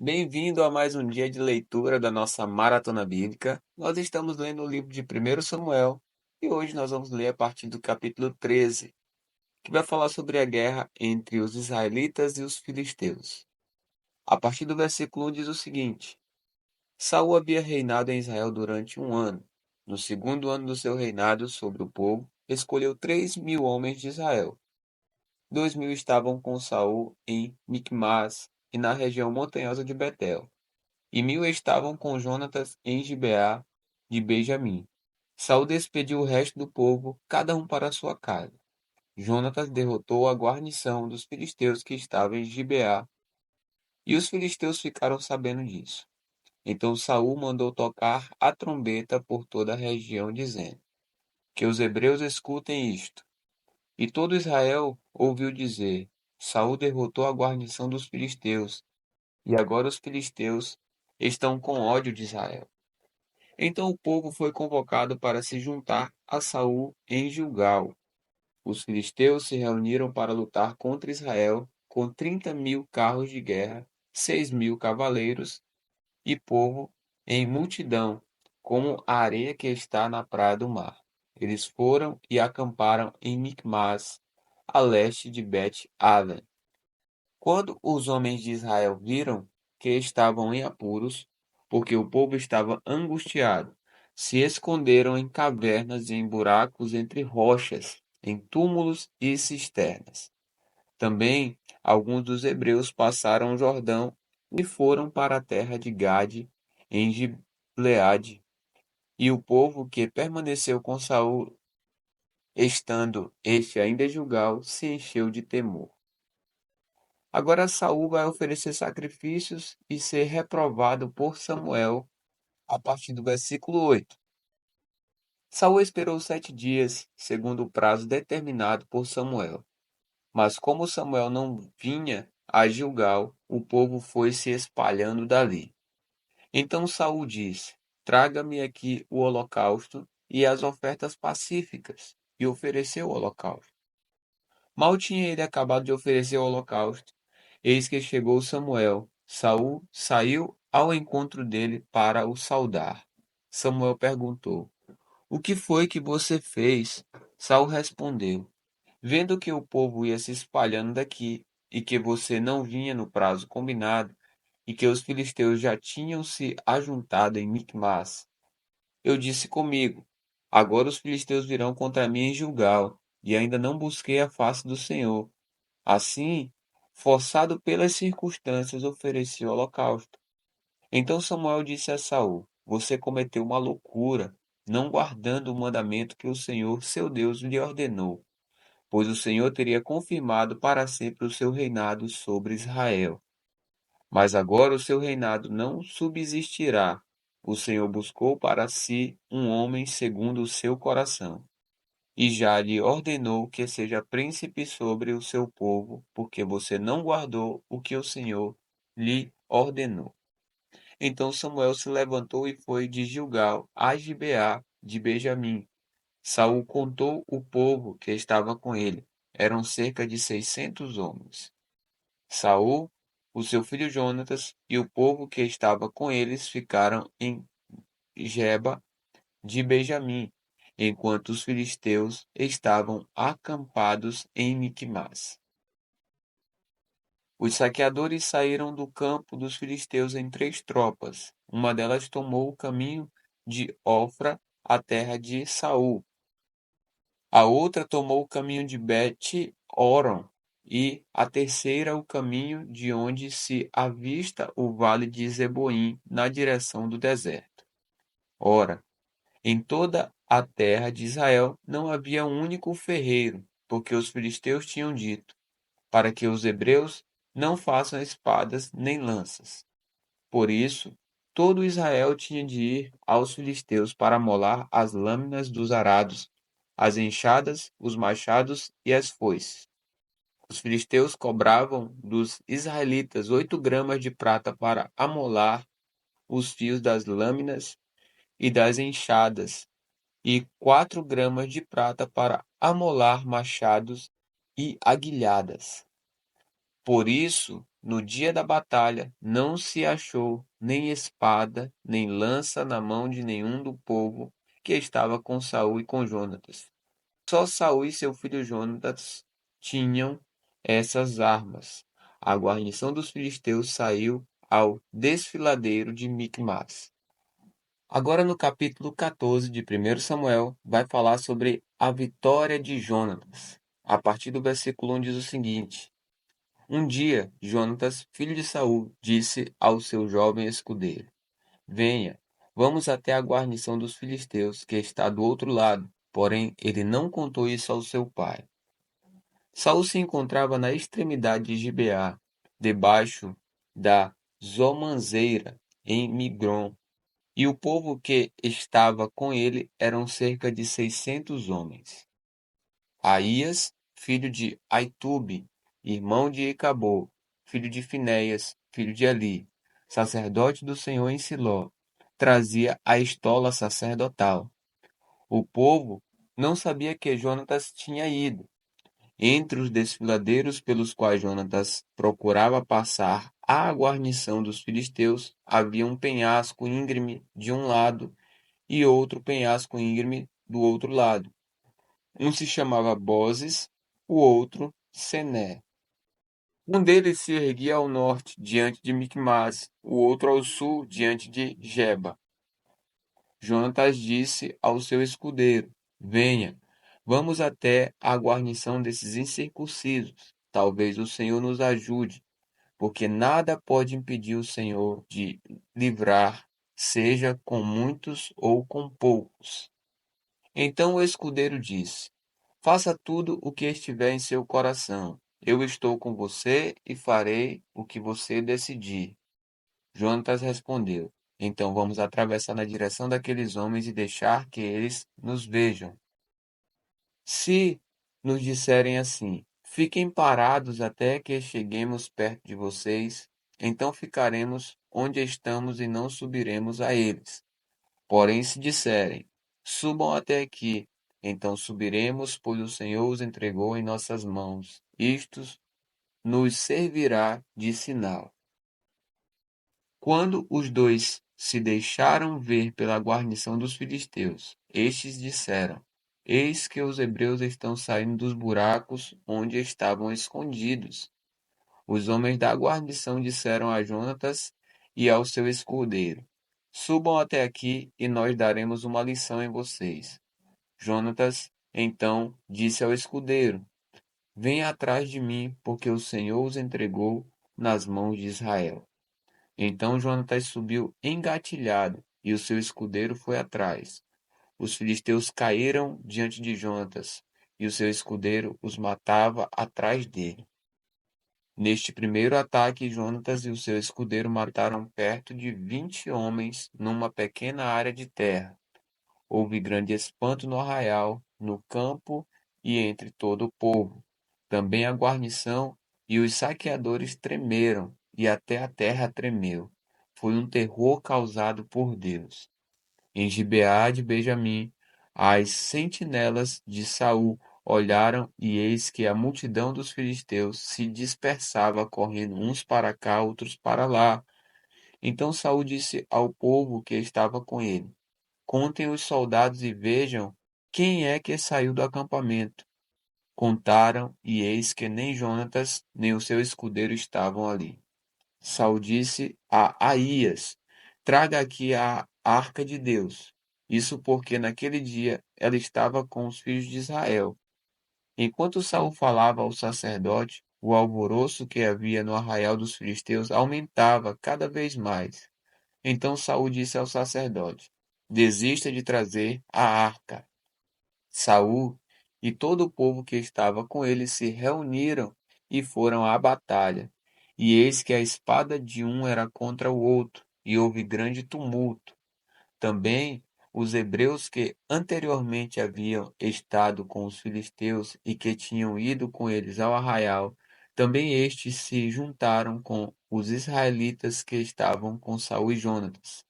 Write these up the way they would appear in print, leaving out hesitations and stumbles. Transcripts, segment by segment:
Bem-vindo a mais um dia de leitura da nossa Maratona Bíblica. Nós estamos lendo o livro de 1 Samuel e hoje nós vamos ler a partir do capítulo 13, que vai falar sobre a guerra entre os israelitas e os filisteus. A partir do versículo 1 diz o seguinte: Saul havia reinado em Israel durante 1 ano. No segundo ano do seu reinado sobre o povo, escolheu 3.000 homens de Israel. 2.000 estavam com Saul em Micmas e na região montanhosa de Betel. E 1.000 estavam com Jonatas em Gibeá de Benjamim. Saul despediu o resto do povo, cada um para sua casa. Jonatas derrotou a guarnição dos filisteus que estava em Gibeá, e os filisteus ficaram sabendo disso. Então Saul mandou tocar a trombeta por toda a região, dizendo: Que os hebreus escutem isto. E todo Israel ouviu dizer: Saul derrotou a guarnição dos filisteus, e agora os filisteus estão com ódio de Israel. Então o povo foi convocado para se juntar a Saul em Gilgal. Os filisteus se reuniram para lutar contra Israel com 30.000 carros de guerra, 6.000 cavaleiros e povo em multidão, como a areia que está na praia do mar. Eles foram e acamparam em Micmas, a leste de Bet-Aven. Quando os homens de Israel viram que estavam em apuros, porque o povo estava angustiado, se esconderam em cavernas e em buracos entre rochas, em túmulos e cisternas. Também alguns dos hebreus passaram o Jordão e foram para a terra de Gade, em Gileade. E o povo que permaneceu com Saul, estando este ainda em Gilgal, se encheu de temor. Agora Saul vai oferecer sacrifícios e ser reprovado por Samuel a partir do versículo 8. Saul esperou 7 dias, segundo o prazo determinado por Samuel. Mas como Samuel não vinha a Gilgal, o povo foi se espalhando dali. Então Saul disse: Traga-me aqui o holocausto e as ofertas pacíficas, e ofereceu o holocausto. Mal tinha ele acabado de oferecer o holocausto, eis que chegou Samuel. Saul saiu ao encontro dele para o saudar. Samuel perguntou: O que foi que você fez? Saul respondeu: Vendo que o povo ia se espalhando daqui, e que você não vinha no prazo combinado, e que os filisteus já tinham se ajuntado em Micmas, eu disse comigo: Agora os filisteus virão contra mim em Gilgal, e ainda não busquei a face do Senhor. Assim, forçado pelas circunstâncias, ofereci o holocausto. Então Samuel disse a Saul: Você cometeu uma loucura, não guardando o mandamento que o Senhor, seu Deus, lhe ordenou, pois o Senhor teria confirmado para sempre o seu reinado sobre Israel. Mas agora o seu reinado não subsistirá. O Senhor buscou para si um homem segundo o seu coração, e já lhe ordenou que seja príncipe sobre o seu povo, porque você não guardou o que o Senhor lhe ordenou. Então Samuel se levantou e foi de Gilgal a Gibeá de Benjamim. Saul contou o povo que estava com ele. Eram cerca de 600 homens. Saul, o seu filho Jonatas e o povo que estava com eles ficaram em Geba de Benjamim, enquanto os filisteus estavam acampados em Miquimás. Os saqueadores saíram do campo dos filisteus em 3 tropas. Uma delas tomou o caminho de Ofra, a terra de Saul. A outra tomou o caminho de Bet-Horon, e a terceira o caminho de onde se avista o vale de Zeboim, na direção do deserto. Ora, em toda a terra de Israel não havia um único ferreiro, porque os filisteus tinham dito, para que os hebreus não façam espadas nem lanças. Por isso, todo Israel tinha de ir aos filisteus para molar as lâminas dos arados, as enxadas, os machados e as foices. Os filisteus cobravam dos israelitas 8 gramas de prata para amolar os fios das lâminas e das enxadas, e 4 gramas de prata para amolar machados e aguilhadas. Por isso, no dia da batalha, não se achou nem espada, nem lança na mão de nenhum do povo que estava com Saul e com Jonatas. Só Saul e seu filho Jonatas tinham essas armas. A guarnição dos filisteus saiu ao desfiladeiro de Micmas. Agora no capítulo 14 de 1 Samuel, vai falar sobre a vitória de Jonatas. A partir do versículo 1 diz o seguinte: Um dia, Jonatas, filho de Saul, disse ao seu jovem escudeiro: Venha, vamos até a guarnição dos filisteus, que está do outro lado. Porém, ele não contou isso ao seu pai. Saul se encontrava na extremidade de Gibeá, debaixo da Zomanzeira, em Migron, e o povo que estava com ele eram cerca de 600 homens. Aías, filho de Aitube, irmão de Icabô, filho de Finéias, filho de Eli, sacerdote do Senhor em Siló, trazia a estola sacerdotal. O povo não sabia que Jonatas tinha ido. Entre os desfiladeiros pelos quais Jonatas procurava passar à guarnição dos filisteus, havia um penhasco íngreme de um lado e outro penhasco íngreme do outro lado. Um se chamava Bozes, o outro Sené. Um deles se erguia ao norte, diante de Micmas, o outro ao sul, diante de Geba. Jonatas disse ao seu escudeiro: Venha, vamos até a guarnição desses incircuncisos. Talvez o Senhor nos ajude, porque nada pode impedir o Senhor de livrar, seja com muitos ou com poucos. Então o escudeiro disse: Faça tudo o que estiver em seu coração. Eu estou com você e farei o que você decidir. Jonatas respondeu: Então vamos atravessar na direção daqueles homens e deixar que eles nos vejam. Se nos disserem assim: Fiquem parados até que cheguemos perto de vocês, então ficaremos onde estamos e não subiremos a eles. Porém, se disserem: Subam até aqui, então subiremos, pois o Senhor os entregou em nossas mãos. Isto nos servirá de sinal. Quando os dois se deixaram ver pela guarnição dos filisteus, estes disseram: Eis que os hebreus estão saindo dos buracos onde estavam escondidos. Os homens da guarnição disseram a Jonatas e ao seu escudeiro: Subam até aqui e nós daremos uma lição em vocês. Jonatas então disse ao escudeiro: Venha atrás de mim, porque o Senhor os entregou nas mãos de Israel. Então Jonatas subiu engatilhado, e o seu escudeiro foi atrás. Os filisteus caíram diante de Jonatas, e o seu escudeiro os matava atrás dele. Neste primeiro ataque, Jonatas e o seu escudeiro mataram perto de 20 homens numa pequena área de terra. Houve grande espanto no arraial, no campo e entre todo o povo. Também a guarnição e os saqueadores tremeram, e até a terra tremeu. Foi um terror causado por Deus. Em Gibeá de Benjamim, as sentinelas de Saul olharam, e eis que a multidão dos filisteus se dispersava, correndo uns para cá, outros para lá. Então Saul disse ao povo que estava com ele: Contem os soldados e vejam quem é que saiu do acampamento. Contaram, e eis que nem Jonatas, nem o seu escudeiro estavam ali. Saul disse a Aías: Traga aqui a arca de Deus. Isso porque naquele dia ela estava com os filhos de Israel. Enquanto Saul falava ao sacerdote, o alvoroço que havia no arraial dos filisteus aumentava cada vez mais. Então Saul disse ao sacerdote: Desista de trazer a arca. Saul e todo o povo que estava com ele se reuniram e foram à batalha. E eis que a espada de um era contra o outro, e houve grande tumulto. Também os hebreus que anteriormente haviam estado com os filisteus e que tinham ido com eles ao arraial, também estes se juntaram com os israelitas que estavam com Saul e Jonatas.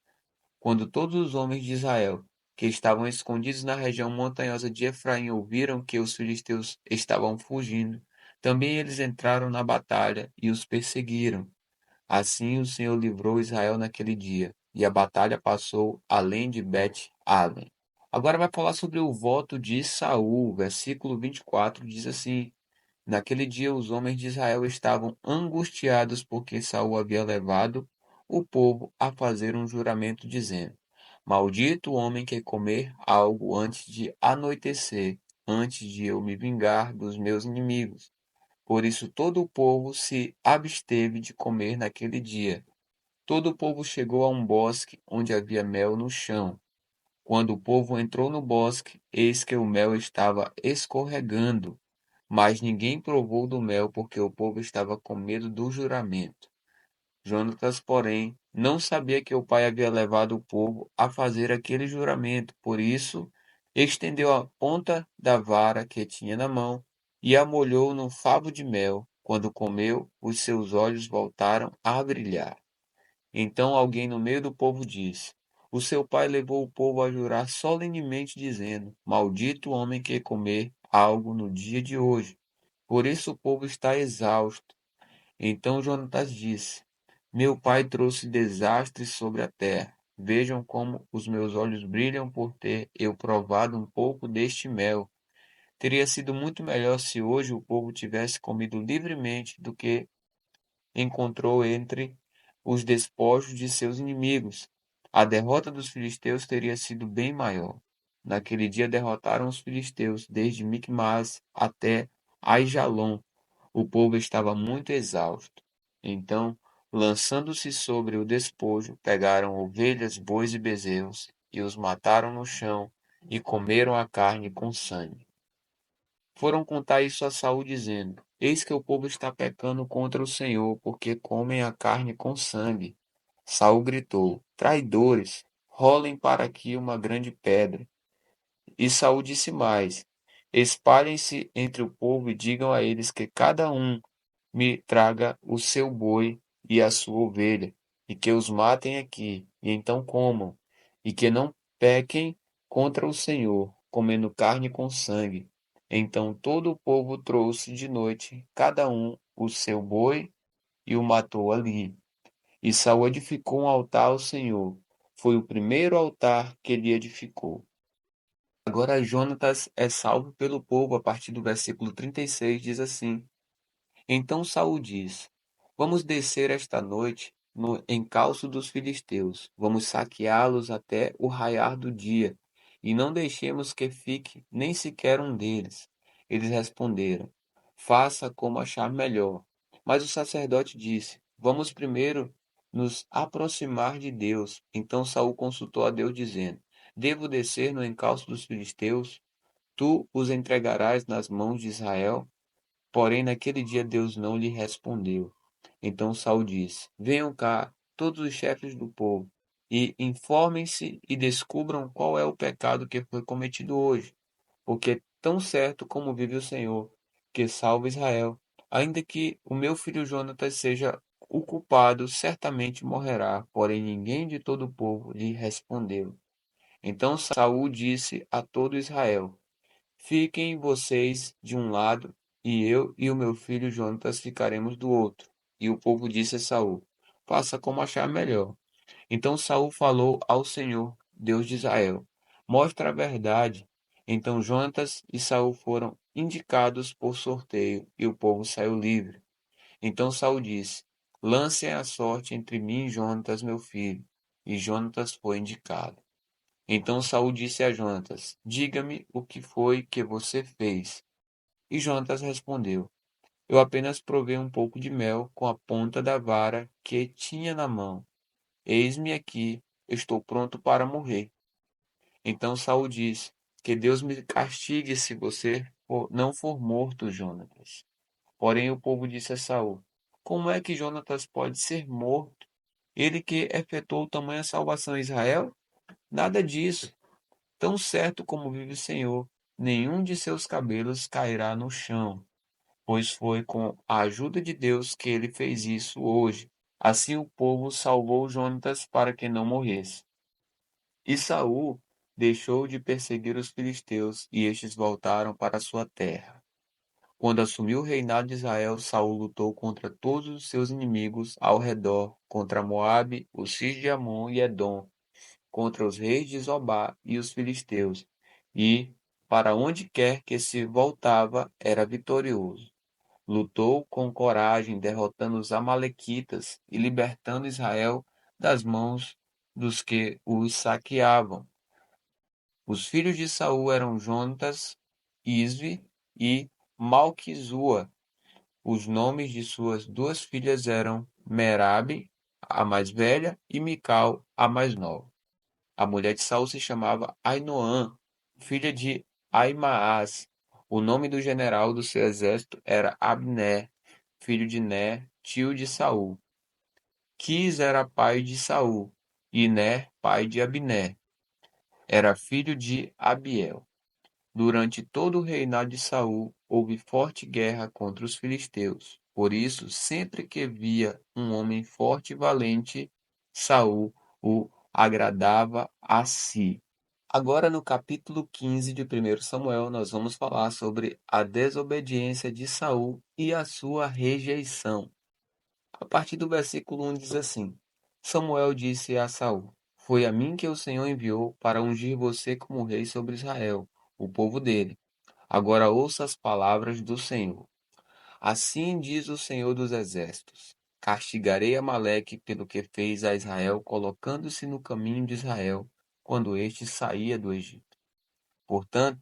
Quando todos os homens de Israel, que estavam escondidos na região montanhosa de Efraim, ouviram que os filisteus estavam fugindo, Também eles entraram na batalha e os perseguiram. Assim o Senhor livrou Israel naquele dia, e a batalha passou além de Bet-Aven. Agora vai falar sobre o voto de Saul, versículo 24 diz assim: Naquele dia os homens de Israel estavam angustiados porque Saul havia levado o povo a fazer um juramento dizendo: Maldito o homem que comer algo antes de anoitecer, antes de eu me vingar dos meus inimigos. Por isso todo o povo se absteve de comer naquele dia. Todo o povo chegou a um bosque onde havia mel no chão. Quando o povo entrou no bosque, eis que o mel estava escorregando. Mas ninguém provou do mel, porque o povo estava com medo do juramento. Jonatas, porém, não sabia que o pai havia levado o povo a fazer aquele juramento, por isso estendeu a ponta da vara que tinha na mão e a molhou no favo de mel. Quando comeu, os seus olhos voltaram a brilhar. Então alguém no meio do povo disse: O seu pai levou o povo a jurar solenemente, dizendo: Maldito o homem que comer algo no dia de hoje. Por isso o povo está exausto. Então Jonatas disse: Meu pai trouxe desastres sobre a terra. Vejam como os meus olhos brilham por ter eu provado um pouco deste mel. Teria sido muito melhor se hoje o povo tivesse comido livremente do que encontrou entre os despojos de seus inimigos. A derrota dos filisteus teria sido bem maior. Naquele dia derrotaram os filisteus desde Micmas até Aijalon. O povo estava muito exausto. Então, lançando-se sobre o despojo, pegaram ovelhas, bois e bezerros e os mataram no chão e comeram a carne com sangue. Foram contar isso a Saul, dizendo: Eis que o povo está pecando contra o Senhor, porque comem a carne com sangue. Saul gritou: Traidores, rolem para aqui uma grande pedra. E Saul disse mais: Espalhem-se entre o povo e digam a eles que cada um me traga o seu boi e a sua ovelha, e que os matem aqui, e então comam, e que não pequem contra o Senhor, comendo carne com sangue. Então todo o povo trouxe de noite, cada um o seu boi, e o matou ali. E Saul edificou um altar ao Senhor. Foi o primeiro altar que ele edificou. Agora Jonatas é salvo pelo povo a partir do versículo 36, diz assim: Então Saul diz: Vamos descer esta noite no encalço dos filisteus, vamos saqueá-los até o raiar do dia, e não deixemos que fique nem sequer um deles. Eles responderam: Faça como achar melhor. Mas o sacerdote disse: Vamos primeiro nos aproximar de Deus. Então Saul consultou a Deus, dizendo: Devo descer no encalço dos filisteus? Tu os entregarás nas mãos de Israel? Porém, naquele dia Deus não lhe respondeu. Então Saul disse: Venham cá, todos os chefes do povo, e informem-se e descubram qual é o pecado que foi cometido hoje. Porque tão certo como vive o Senhor, que salva Israel, ainda que o meu filho Jonatas seja o culpado, certamente morrerá. Porém, ninguém de todo o povo lhe respondeu. Então Saul disse a todo Israel: Fiquem vocês de um lado, e eu e o meu filho Jonatas ficaremos do outro. E o povo disse a Saul: Faça como achar melhor. Então Saul falou ao Senhor, Deus de Israel: Mostra a verdade. Então Jonatas e Saul foram indicados por sorteio, e o povo saiu livre. Então Saul disse: Lancem a sorte entre mim e Jonatas, meu filho. E Jonatas foi indicado. Então Saul disse a Jonatas: Diga-me o que foi que você fez. E Jonatas respondeu: Eu apenas provei um pouco de mel com a ponta da vara que tinha na mão. Eis-me aqui, estou pronto para morrer. Então Saul disse: Que Deus me castigue se você não for morto, Jonatas. Porém o povo disse a Saul: Como é que Jonatas pode ser morto? Ele que efetuou tamanha salvação a Israel? Nada disso. Tão certo como vive o Senhor, nenhum de seus cabelos cairá no chão, pois foi com a ajuda de Deus que ele fez isso hoje. Assim o povo salvou Jonatas para que não morresse. E Saul deixou de perseguir os filisteus, e estes voltaram para sua terra. Quando assumiu o reinado de Israel, Saul lutou contra todos os seus inimigos ao redor, contra Moabe, os filhos de Amon e Edom, contra os reis de Zobá e os filisteus, e, para onde quer que se voltava, era vitorioso. Lutou com coragem, derrotando os amalequitas e libertando Israel das mãos dos que os saqueavam. Os filhos de Saul eram Jonatas, Isvi e Malquizua. Os nomes de suas duas filhas eram Merabe, a mais velha, e Mical, a mais nova. A mulher de Saul se chamava Ainoã, filha de Aimaas. O nome do general do seu exército era Abner, filho de Ner, tio de Saul. Quis era pai de Saul, e Ner, pai de Abner. Era filho de Abiel. Durante todo o reinado de Saul, houve forte guerra contra os filisteus. Por isso, sempre que via um homem forte e valente, Saul o agradava a si. Agora, no capítulo 15 de 1 Samuel, nós vamos falar sobre a desobediência de Saul e a sua rejeição. A partir do versículo 1 diz assim: Samuel disse a Saul: Foi a mim que o Senhor enviou para ungir você como rei sobre Israel, o povo dele. Agora ouça as palavras do Senhor. Assim diz o Senhor dos Exércitos: Castigarei Amaleque pelo que fez a Israel, colocando-se no caminho de Israel, quando este saía do Egito. Portanto,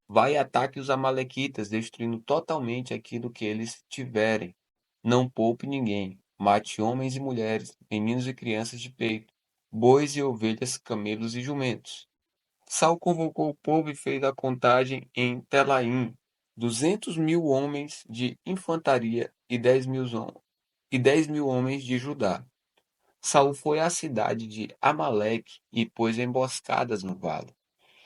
vai e ataque os amalequitas, destruindo totalmente aquilo que eles tiverem. Não poupe ninguém. Mate homens e mulheres, meninos e crianças de peito, bois e ovelhas, camelos e jumentos. Saul convocou o povo e fez a contagem em Telaim, 200.000 homens de infantaria e 10.000 homens de Judá. Saul foi à cidade de Amaleque e pôs emboscadas no vale.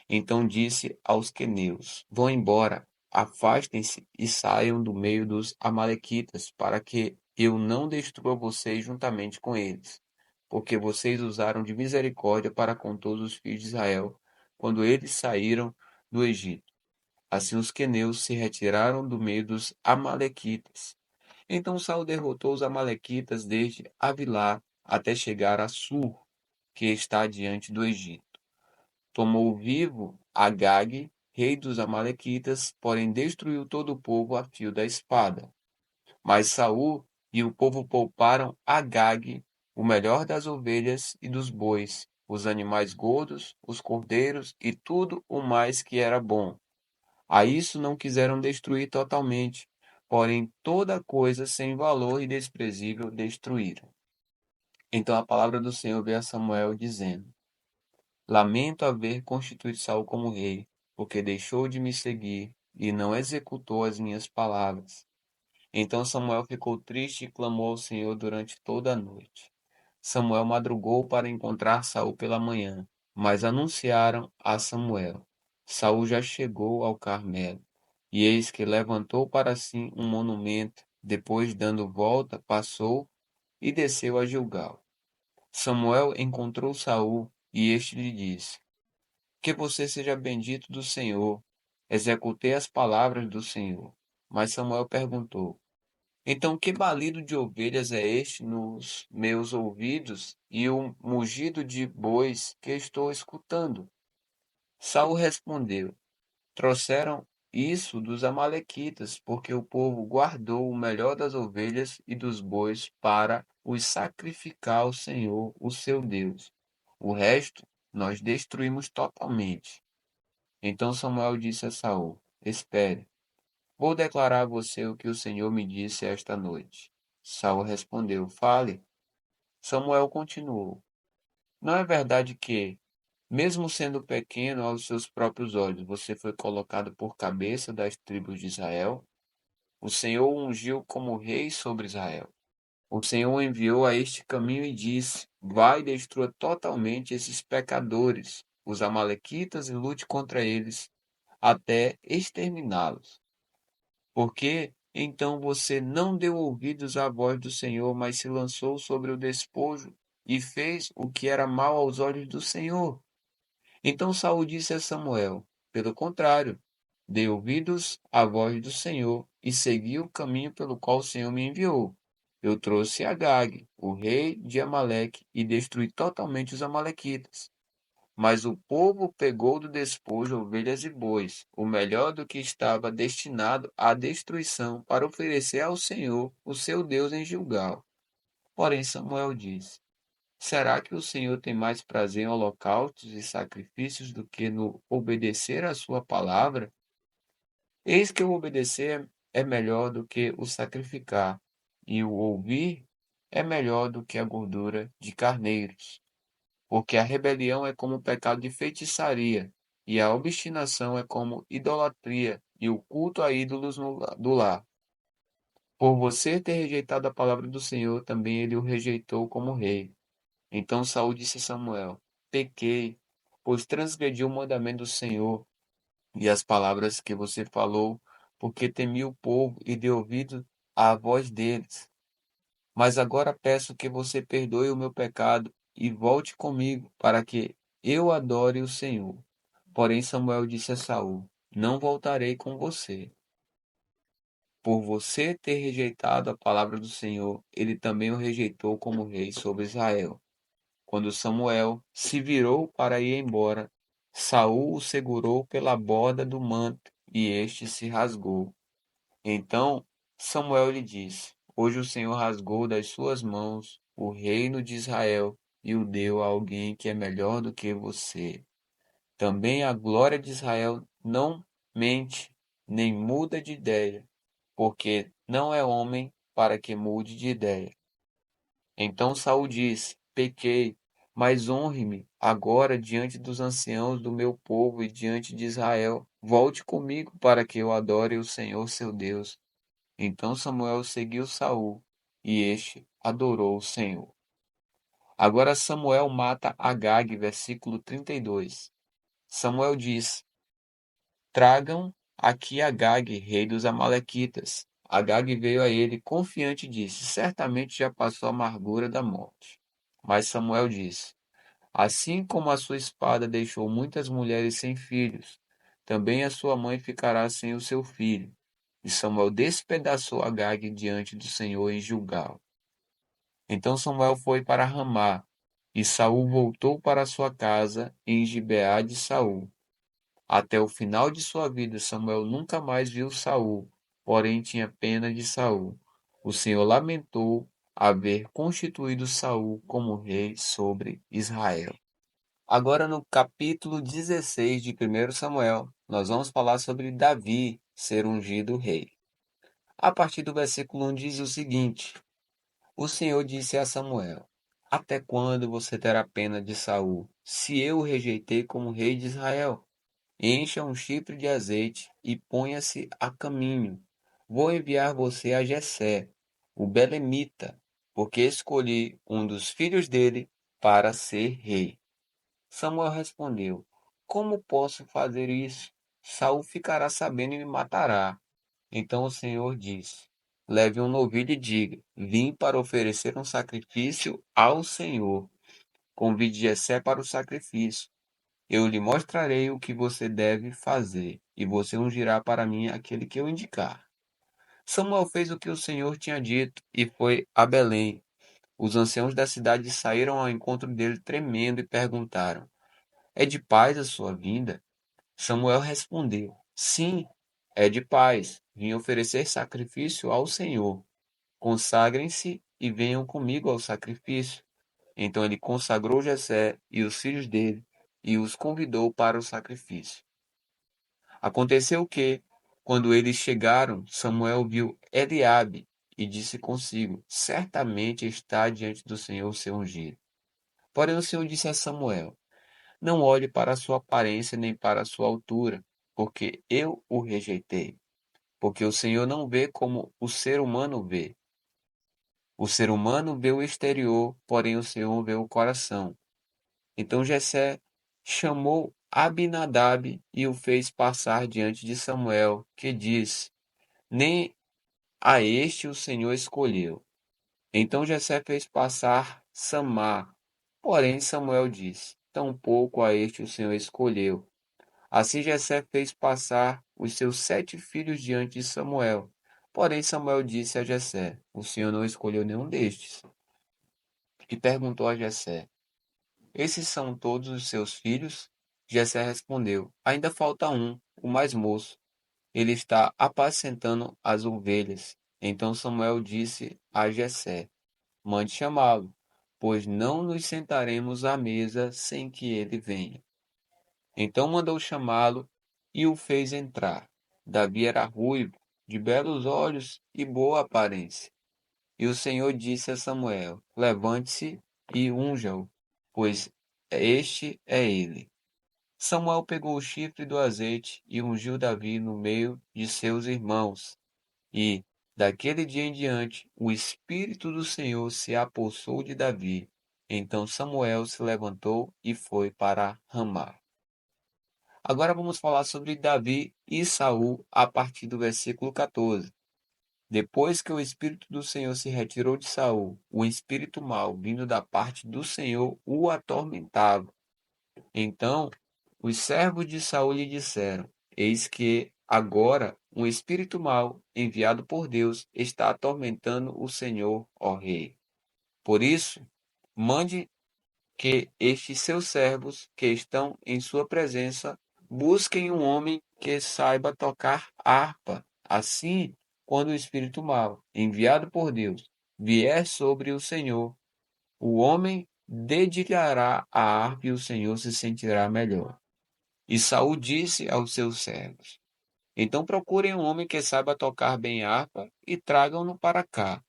Então disse aos queneus: Vão embora, afastem-se e saiam do meio dos amalequitas, para que eu não destrua vocês juntamente com eles, porque vocês usaram de misericórdia para com todos os filhos de Israel, quando eles saíram do Egito. Assim os queneus se retiraram do meio dos amalequitas. Então Saul derrotou os amalequitas desde Avilá até chegar a Sur, que está diante do Egito. Tomou vivo Agag, rei dos amalequitas, porém destruiu todo o povo a fio da espada. Mas Saul e o povo pouparam Agag, o melhor das ovelhas e dos bois, os animais gordos, os cordeiros e tudo o mais que era bom. A isso não quiseram destruir totalmente, porém toda coisa sem valor e desprezível destruíram. Então a palavra do Senhor veio a Samuel dizendo: Lamento haver constituído Saul como rei, porque deixou de me seguir e não executou as minhas palavras. Então Samuel ficou triste e clamou ao Senhor durante toda a noite. Samuel madrugou para encontrar Saul pela manhã, mas anunciaram a Samuel: Saul já chegou ao Carmelo. E eis que levantou para si um monumento, depois dando volta, passou e desceu a Gilgal. Samuel encontrou Saul e este lhe disse: Que você seja bendito do Senhor. Executei as palavras do Senhor. Mas Samuel perguntou: Então que balido de ovelhas é este nos meus ouvidos e o mugido de bois que estou escutando? Saul respondeu: Trouxeram isso dos amalequitas, porque o povo guardou o melhor das ovelhas e dos bois para os sacrificar ao Senhor, o seu Deus. O resto nós destruímos totalmente. Então Samuel disse a Saul: Espere, vou declarar a você o que o Senhor me disse esta noite. Saul respondeu: Fale. Samuel continuou: Não é verdade que, mesmo sendo pequeno aos seus próprios olhos, você foi colocado por cabeça das tribos de Israel? O Senhor o ungiu como rei sobre Israel. O Senhor o enviou a este caminho e disse: Vai e destrua totalmente esses pecadores, os amalequitas, e lute contra eles até exterminá-los. Porque então você não deu ouvidos à voz do Senhor, mas se lançou sobre o despojo e fez o que era mal aos olhos do Senhor. Então Saul disse a Samuel: Pelo contrário, dei ouvidos à voz do Senhor e segui o caminho pelo qual o Senhor me enviou. Eu trouxe Agag, o rei de Amaleque, e destruí totalmente os amalequitas. Mas o povo pegou do despojo ovelhas e bois, o melhor do que estava destinado à destruição, para oferecer ao Senhor, o seu Deus, em Gilgal. Porém Samuel disse: Será que o Senhor tem mais prazer em holocaustos e sacrifícios do que no obedecer à sua palavra? Eis que o obedecer é melhor do que o sacrificar, e o ouvir é melhor do que a gordura de carneiros. Porque a rebelião é como o pecado de feitiçaria, e a obstinação é como idolatria, e o culto a ídolos do lar. Por você ter rejeitado a palavra do Senhor, também ele o rejeitou como rei. Então Saul disse a Samuel: Pequei, pois transgredi o mandamento do Senhor e as palavras que você falou, porque temi o povo e dei ouvido à voz deles. Mas agora peço que você perdoe o meu pecado e volte comigo, para que eu adore o Senhor. Porém Samuel disse a Saul: Não voltarei com você. Por você ter rejeitado a palavra do Senhor, ele também o rejeitou como rei sobre Israel. Quando Samuel se virou para ir embora, Saul o segurou pela borda do manto, e este se rasgou. Então Samuel lhe disse: Hoje o Senhor rasgou das suas mãos o reino de Israel e o deu a alguém que é melhor do que você. Também a glória de Israel não mente, nem muda de ideia, porque não é homem para que mude de ideia. Então Saul disse: Pequei, mas honre-me agora diante dos anciãos do meu povo e diante de Israel. Volte comigo para que eu adore o Senhor seu Deus. Então Samuel seguiu Saul, e este adorou o Senhor. Agora Samuel mata Agag, versículo 32. Samuel diz: Tragam aqui Agag, rei dos amalequitas. Agag veio a ele confiante e disse: Certamente já passou a amargura da morte. Mas Samuel disse: Assim como a sua espada deixou muitas mulheres sem filhos, também a sua mãe ficará sem o seu filho. E Samuel despedaçou Agag diante do Senhor em Gilgal. Então Samuel foi para Ramá, e Saul voltou para sua casa em Gibeá de Saul. Até o final de sua vida, Samuel nunca mais viu Saul, porém tinha pena de Saul. O Senhor lamentou haver constituído Saul como rei sobre Israel. Agora no capítulo 16 de 1 Samuel, nós vamos falar sobre Davi ser ungido rei. A partir do versículo 1 diz o seguinte: O Senhor disse a Samuel: Até quando você terá pena de Saul, se eu o rejeitei como rei de Israel? Encha um chifre de azeite e ponha-se a caminho. Vou enviar você a Jessé, o belemita, porque escolhi um dos filhos dele para ser rei. Samuel respondeu: Como posso fazer isso? Saul ficará sabendo e me matará. Então o Senhor disse: Leve um novilho e diga: Vim para oferecer um sacrifício ao Senhor. Convide Jessé para o sacrifício. Eu lhe mostrarei o que você deve fazer, e você ungirá para mim aquele que eu indicar. Samuel fez o que o Senhor tinha dito e foi a Belém. Os anciãos da cidade saíram ao encontro dele tremendo e perguntaram: É de paz a sua vinda? Samuel respondeu: Sim, é de paz. Vim oferecer sacrifício ao Senhor. Consagrem-se e venham comigo ao sacrifício. Então ele consagrou Jessé e os filhos dele e os convidou para o sacrifício. Aconteceu que, quando eles chegaram, Samuel viu Eliabe e disse consigo: Certamente está diante do Senhor o seu ungido. Porém o Senhor disse a Samuel: Não olhe para a sua aparência nem para a sua altura, porque eu o rejeitei. Porque o Senhor não vê como o ser humano vê. O ser humano vê o exterior, porém o Senhor vê o coração. Então Jessé chamou Abinadab e o fez passar diante de Samuel, que disse: Nem a este o Senhor escolheu. Então Jessé fez passar Samar. Porém Samuel disse: Tampouco a este o Senhor escolheu. Assim Jessé fez passar os seus 7 filhos diante de Samuel. Porém Samuel disse a Jessé: O Senhor não escolheu nenhum destes. E perguntou a Jessé: Esses são todos os seus filhos? Jessé respondeu: Ainda falta um, o mais moço. Ele está apacentando as ovelhas. Então Samuel disse a Jessé: Mande chamá-lo, pois não nos sentaremos à mesa sem que ele venha. Então mandou chamá-lo e o fez entrar. Davi era ruivo, de belos olhos e boa aparência. E o Senhor disse a Samuel: Levante-se e unja-o, pois este é ele. Samuel pegou o chifre do azeite e ungiu Davi no meio de seus irmãos. E, daquele dia em diante, o Espírito do Senhor se apossou de Davi. Então Samuel se levantou e foi para Ramá. Agora vamos falar sobre Davi e Saul a partir do versículo 14. Depois que o Espírito do Senhor se retirou de Saul, o espírito mau, vindo da parte do Senhor, o atormentava. Então os servos de Saul lhe disseram: Eis que agora um espírito mau, enviado por Deus, está atormentando o Senhor, ó rei. Por isso, mande que estes seus servos, que estão em sua presença, busquem um homem que saiba tocar harpa. Assim, quando o espírito mau, enviado por Deus, vier sobre o Senhor, o homem dedilhará a harpa e o Senhor se sentirá melhor. E Saul disse aos seus servos: Então procurem um homem que saiba tocar bem harpa e tragam-no para cá.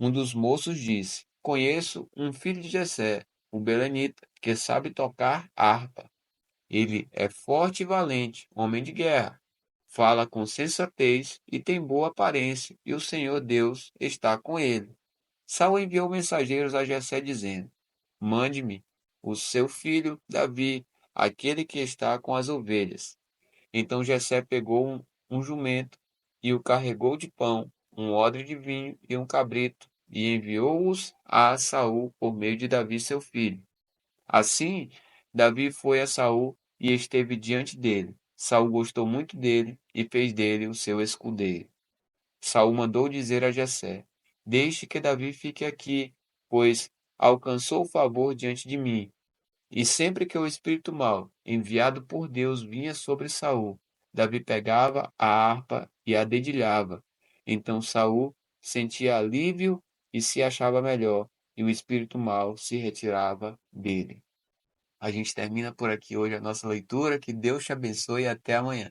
Um dos moços disse: Conheço um filho de Jessé, o belenita, que sabe tocar harpa. Ele é forte e valente, homem de guerra. Fala com sensatez e tem boa aparência, e o Senhor Deus está com ele. Saul enviou mensageiros a Jessé dizendo: Mande-me o seu filho Davi, aquele que está com as ovelhas. Então Jessé pegou um jumento e o carregou de pão, um odre de vinho e um cabrito, e enviou-os a Saul por meio de Davi seu filho. Assim, Davi foi a Saul e esteve diante dele. Saul gostou muito dele e fez dele o seu escudeiro. Saul mandou dizer a Jessé: Deixe que Davi fique aqui, pois alcançou favor diante de mim. E sempre que o espírito mau, enviado por Deus, vinha sobre Saul, Davi pegava a harpa e a dedilhava. Então Saul sentia alívio e se achava melhor, e o espírito mau se retirava dele. A gente termina por aqui hoje a nossa leitura. Que Deus te abençoe e até amanhã.